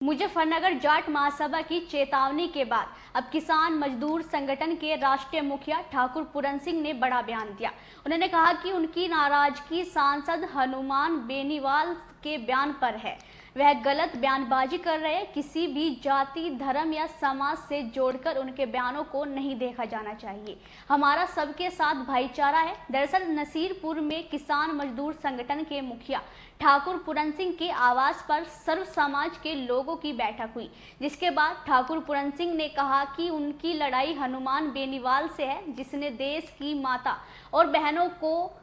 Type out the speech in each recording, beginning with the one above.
मुजफ्फरनगर जाट महासभा की चेतावनी के बाद अब किसान मजदूर संगठन के राष्ट्रीय मुखिया ठाकुर पूरन सिंह ने बड़ा बयान दिया। उन्होंने कहा कि उनकी नाराजगी सांसद हनुमान बेनीवाल के बयान पर है। वह गलत बयानबाजी कर रहे, किसी भी जाति, धर्म या समाज से जोड़कर उनके बयानों को नहीं देखा जाना चाहिए। हमारा सबके साथ भाईचारा है। दरअसल नसीरपुर में किसान मजदूर संगठन के मुखिया ठाकुर पूरन सिंह के आवास पर सर्व समाज के लोगों की बैठक हुई, जिसके बाद ठाकुर पूरन सिंह ने कहा कि उनकी लड़ाई हनुमान बेनीवाल से है, जिसने देश की माता और बहनों को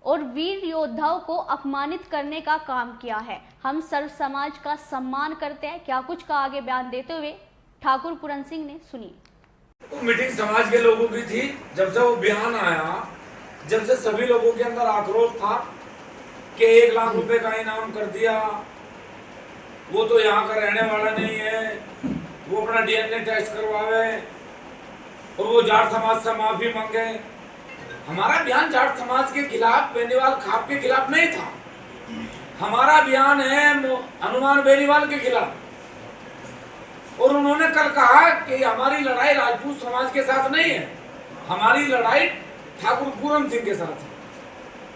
और वीर योद्धाओं को अपमानित करने का काम किया है। हम सर्व समाज का सम्मान करते हैं। क्या कुछ का आगे बयान देते हुए ठाकुर पूरन सिंह ने, सुनिए। मीटिंग समाज के लोगों की थी। जब से वो बयान आया, जब से सभी लोगों के अंदर आक्रोश था कि 1 लाख रुपए का इनाम कर दिया, वो तो यहाँ का रहने वाला नहीं है, वो अपना डीएनए टेस्ट करवावे और वो जाट समाज से माफी मांगे। हमारा बयान जाट समाज के खिलाफ, बेनीवाल खाप के खिलाफ नहीं था। हमारा बयान है हनुमान बेनीवाल के खिलाफ। और उन्होंने कल कहा कि हमारी लड़ाई राजपूत समाज के साथ नहीं है, हमारी लड़ाई ठाकुर पूरन सिंह के साथ है।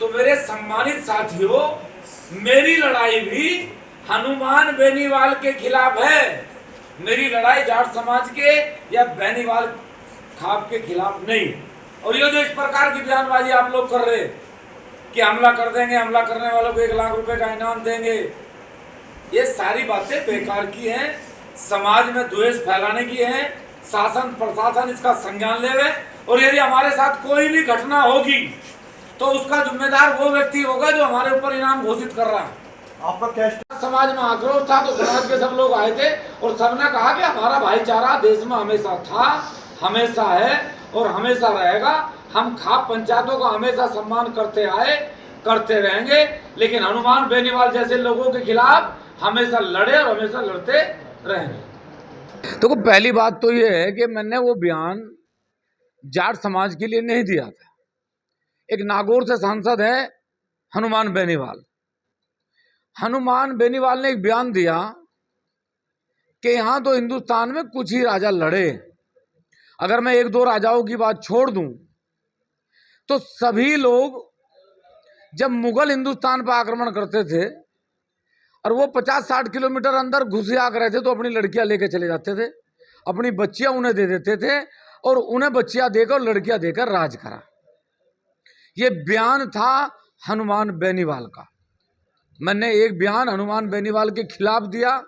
तो मेरे सम्मानित साथियों, मेरी लड़ाई भी हनुमान बेनीवाल के खिलाफ है। मेरी लड़ाई जाट समाज के या बेनीवाल खाप के खिलाफ नहीं। और ये जो इस प्रकार की बयानबाजी आप लोग कर रहे कि हमला कर देंगे, हमला करने वालों को 1 लाख रुपए का इनाम देंगे, ये सारी बातें बेकार की हैं, समाज में द्वेष फैलाने की हैं। शासन प्रशासन इसका संज्ञान लेवे और यदि हमारे साथ कोई भी घटना होगी तो उसका जिम्मेदार वो व्यक्ति होगा जो हमारे ऊपर इनाम घोषित कर रहा है। आपका क्या समाज में आक्रोश था तो समाज के सब लोग आए थे और सबने कहा कि हमारा भाईचारा देश में हमेशा था, हमेशा है और हमेशा रहेगा। हम खाप पंचायतों का हमेशा सम्मान करते आए, करते रहेंगे, लेकिन हनुमान बेनीवाल जैसे लोगों के खिलाफ हमेशा लड़े और हमेशा लड़ते रहेंगे। तो पहली बात तो ये है कि मैंने वो बयान जाट समाज के लिए नहीं दिया था। एक नागौर से सांसद है हनुमान बेनीवाल। हनुमान बेनीवाल ने एक बयान दिया कि यहां तो हिंदुस्तान में कुछ ही राजा लड़े। अगर मैं 1-2 राजाओं की बात छोड़ दूं तो सभी लोग जब मुगल हिंदुस्तान पर आक्रमण करते थे और वो 50-60 किलोमीटर अंदर घुस आ रहे थे तो अपनी लड़कियां लेके चले जाते थे, अपनी बच्चियां उन्हें दे देते थे और उन्हें बच्चियां देकर और लड़कियां देकर राज करा। ये बयान था हनुमान बेनीवाल का। मैंने एक बयान हनुमान बेनीवाल के खिलाफ दिया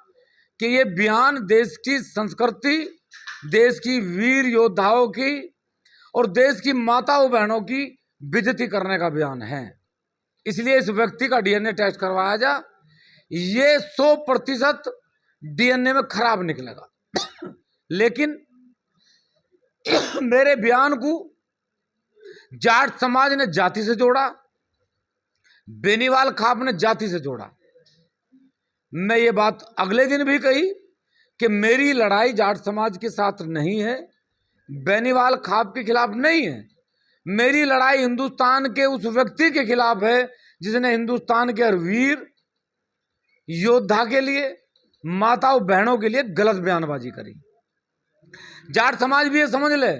कि ये बयान देश की संस्कृति, देश की वीर योद्धाओं की और देश की माताओं बहनों की बेइज्जती करने का बयान है। इसलिए इस व्यक्ति का डीएनए टेस्ट करवाया जा। ये 100% डीएनए में खराब निकलेगा। लेकिन मेरे बयान को जाट समाज ने जाति से जोड़ा, बेनीवाल खाप ने जाति से जोड़ा। मैं ये बात अगले दिन भी कही कि मेरी लड़ाई जाट समाज के साथ नहीं है, बेनीवाल खाप के खिलाफ नहीं है। मेरी लड़ाई हिंदुस्तान के उस व्यक्ति के खिलाफ है जिसने हिंदुस्तान के हर वीर योद्धा के लिए, माताओं बहनों के लिए गलत बयानबाजी करी। जाट समाज भी ये समझ ले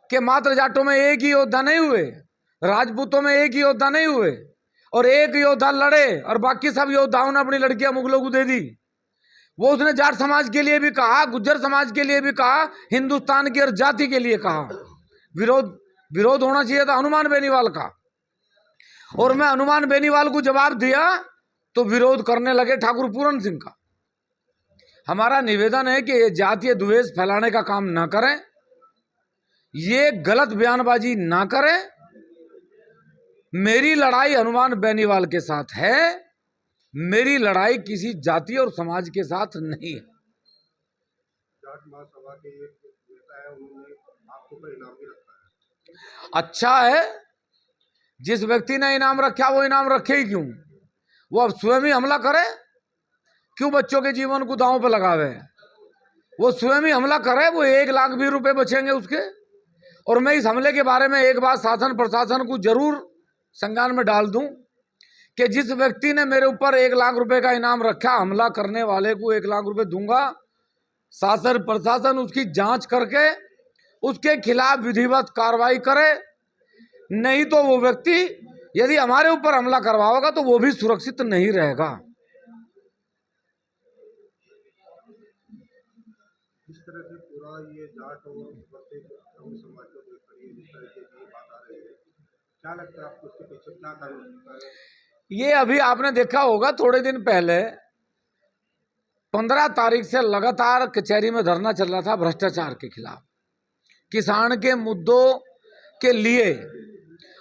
कि मात्र जाटों में एक ही योद्धा नहीं हुए, राजपूतों में एक ही योद्धा नहीं हुए और एक योद्धा लड़े और बाकी सब योद्धाओं ने अपनी लड़कियां मुगलों को दे दी। वो उसने जाट समाज के लिए भी कहा, गुज्जर समाज के लिए भी कहा, हिंदुस्तान की हर जाति के लिए कहा। विरोध होना चाहिए था हनुमान बेनीवाल का। और मैं हनुमान बेनीवाल को जवाब दिया तो विरोध करने लगे ठाकुर पूरन सिंह का। हमारा निवेदन है कि ये जातीय द्वेष फैलाने का काम ना करें, ये गलत बयानबाजी ना करें। मेरी लड़ाई हनुमान बेनीवाल के साथ है, मेरी लड़ाई किसी जाति और समाज के साथ नहीं है। जाट महासभा के एक नेता है, उन्होंने आपको पर इनाम भी रखा है। अच्छा है, जिस व्यक्ति ने इनाम रखा वो इनाम रखे ही क्यों? वो अब स्वयं ही हमला करे क्यों? बच्चों के जीवन को दांव पे लगावे, वो स्वयं ही हमला करे। वो 1 लाख भी रुपए बचेंगे उसके। और मैं इस हमले के बारे में एक बात शासन प्रशासन को जरूर संज्ञान में डाल दूं कि जिस व्यक्ति ने मेरे ऊपर 1 लाख रुपए का इनाम रखा, हमला करने वाले को 1 लाख रुपए दूंगा, शासन प्रशासन उसकी जांच करके उसके खिलाफ विधिवत कार्रवाई करे। नहीं तो वो व्यक्ति यदि हमारे ऊपर हमला करवाएगा तो वो भी सुरक्षित नहीं रहेगा। इस तरह से पूरा ये जाट और प्रत्येक समाज को लेकर ये जिस तरह की बात आ रही है, क्या लगता है आपको इसके पीछे क्या कारण हो सकता है? ये अभी आपने देखा होगा, थोड़े दिन पहले 15 तारीख से लगातार कचहरी में धरना चल रहा था भ्रष्टाचार के खिलाफ, किसान के मुद्दों के लिए।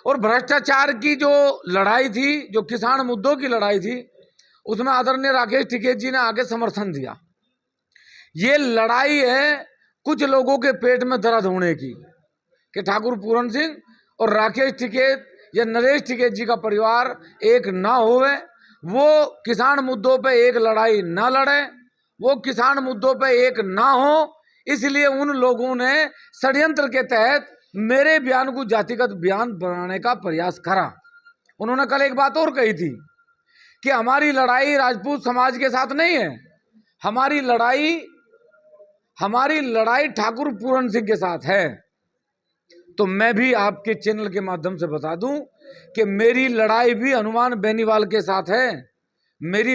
और भ्रष्टाचार की जो लड़ाई थी, जो किसान मुद्दों की लड़ाई थी, उसमें आदरणीय राकेश टिकैत जी ने आगे समर्थन दिया। ये लड़ाई है कुछ लोगों के पेट में दर्द होने की, कि ठाकुर पूरन सिंह और राकेश टिकैत या नरेश टिकैत जी का परिवार एक ना होवे, वो किसान मुद्दों पे एक लड़ाई ना लड़े, वो किसान मुद्दों पे एक ना हो। इसलिए उन लोगों ने षड्यंत्र के तहत मेरे बयान को जातिगत बयान बनाने का प्रयास करा। उन्होंने कल एक बात और कही थी कि हमारी लड़ाई राजपूत समाज के साथ नहीं है, हमारी लड़ाई ठाकुर पूरन सिंह के साथ है। तो मैं भी आपके चैनल के माध्यम से बता दूं कि मेरी लड़ाई भी हनुमान बेनीवाल के साथ है। मेरी